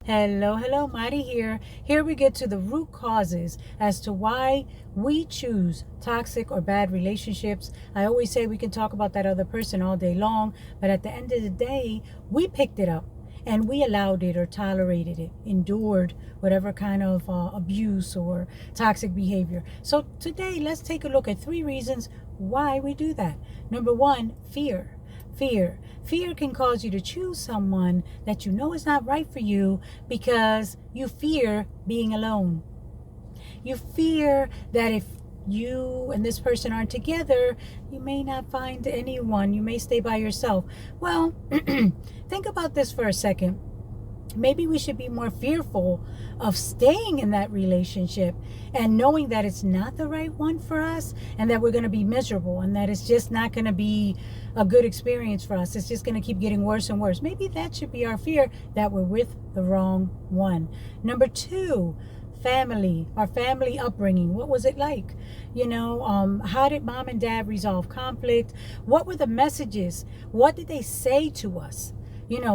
Hello, Marty here. Here we get to the root causes as to why we choose toxic or bad relationships. I always say we can talk about that other person all day long, but at the end of the day, we picked it up and we allowed it or tolerated it, endured whatever kind of abuse or toxic behavior. So today, let's take a look at 3 reasons why we do that. Number 1, fear. Fear can cause you to choose someone that you know is not right for you because you fear being alone. You fear that if you and this person aren't together, you may not find anyone. You may stay by yourself. Well, think about this for a second. Maybe we should be more fearful of staying in that relationship and knowing that it's not the right one for us and that we're going to be miserable and that it's just not going to be a good experience for us. It's just going to keep getting worse and worse. Maybe that should be our fear, that we're with the wrong one. Number 2, family, our family upbringing. What was it like? How did mom and dad resolve conflict? What were the messages? What did they say to us?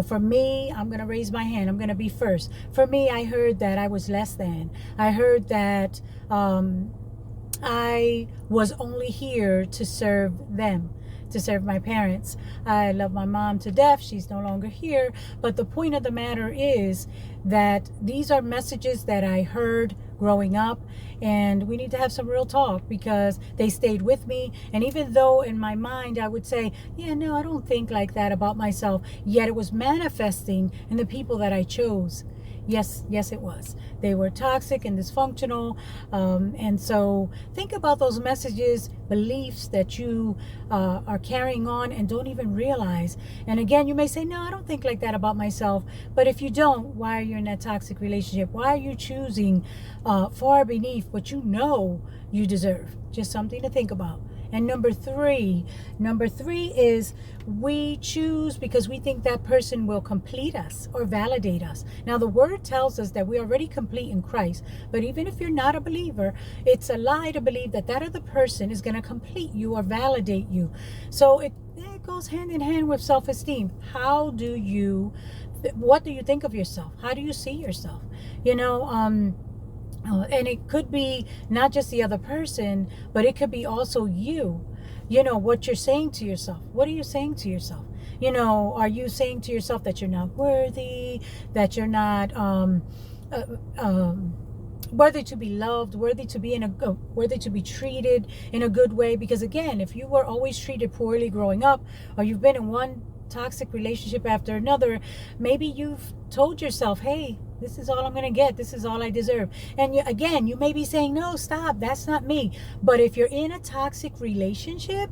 For me, I'm going to raise my hand. I'm going to be first. For me, I heard that I was less than. I heard that I was only here to serve them, to serve my parents. I love my mom to death. She's no longer here. But the point of the matter is that these are messages that I heard growing up, and we need to have some real talk because they stayed with me. And even though in my mind I would say, yeah, no, I don't think like that about myself, yet it was manifesting in the people that I chose. Yes, it was. They were toxic and dysfunctional. And so think about those messages, beliefs that you are carrying on and don't even realize. And again, you may say, no, I don't think like that about myself. But if you don't, why are you in that toxic relationship? Why are you choosing far beneath what you know you deserve? Just something to think about. And number three is we choose because we think that person will complete us or validate us. Now, the word tells us that we're already complete in Christ. But even if you're not a believer, it's a lie to believe that that other person is going to complete you or validate you. So it goes hand in hand with self-esteem. What do you think of yourself? How do you see yourself? And it could be not just the other person, but it could be also you. What you're saying to yourself. What are you saying to yourself? Are you saying to yourself that you're not worthy, that you're not worthy to be loved, worthy to be treated in a good way? Because again, if you were always treated poorly growing up, or you've been in one toxic relationship after another, maybe you've told yourself, hey, this is all I'm going to get. This is all I deserve. And you may be saying, no, stop. That's not me. But if you're in a toxic relationship,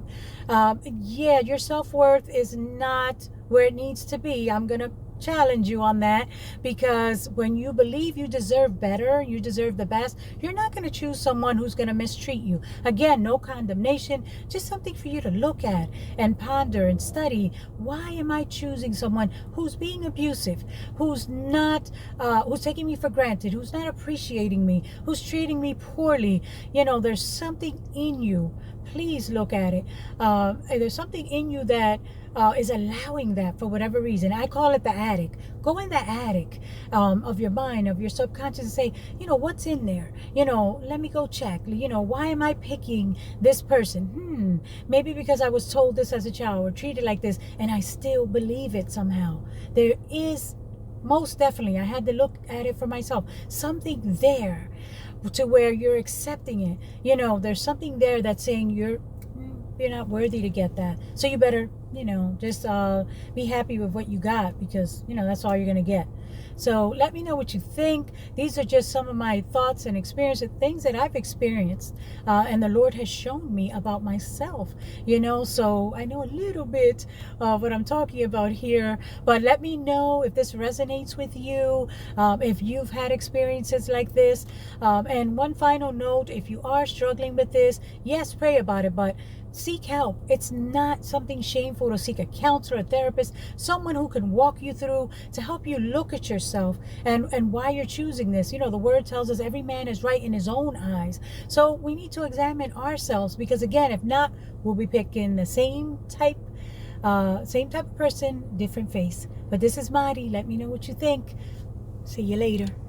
your self-worth is not where it needs to be. I'm going to challenge you on that, because when you believe you deserve better, you deserve the best, you're not going to choose someone who's going to mistreat you. Again, no condemnation, just something for you to look at and ponder and study. Why am I choosing someone who's being abusive, who's taking me for granted, who's not appreciating me, who's treating me poorly? There's something in you. Please look at it. There's something in you that is allowing that for whatever reason. I call it the attic. Go in the attic of your mind, of your subconscious, and say, what's in there? Let me go check. Why am I picking this person? Maybe because I was told this as a child or treated like this, and I still believe it somehow. There is most definitely, I had to look at it for myself, something there to where you're accepting it. There's something there that's saying you're not worthy to get that. So you better, just be happy with what you got, because, that's all you're going to get. So let me know what you think. These are just some of my thoughts and experiences, things that I've experienced, and the Lord has shown me about myself, so I know a little bit of what I'm talking about here. But let me know if this resonates with you, if you've had experiences like this. And one final note, if you are struggling with this, yes, pray about it, but seek help. It's not something shameful to seek a counselor, a therapist, someone who can walk you through to help you look at yourself and why you're choosing this. The word tells us every man is right in his own eyes. So we need to examine ourselves, because again, if not, we'll be picking the same type of person, different face. But this is Marty. Let me know what you think. See you later.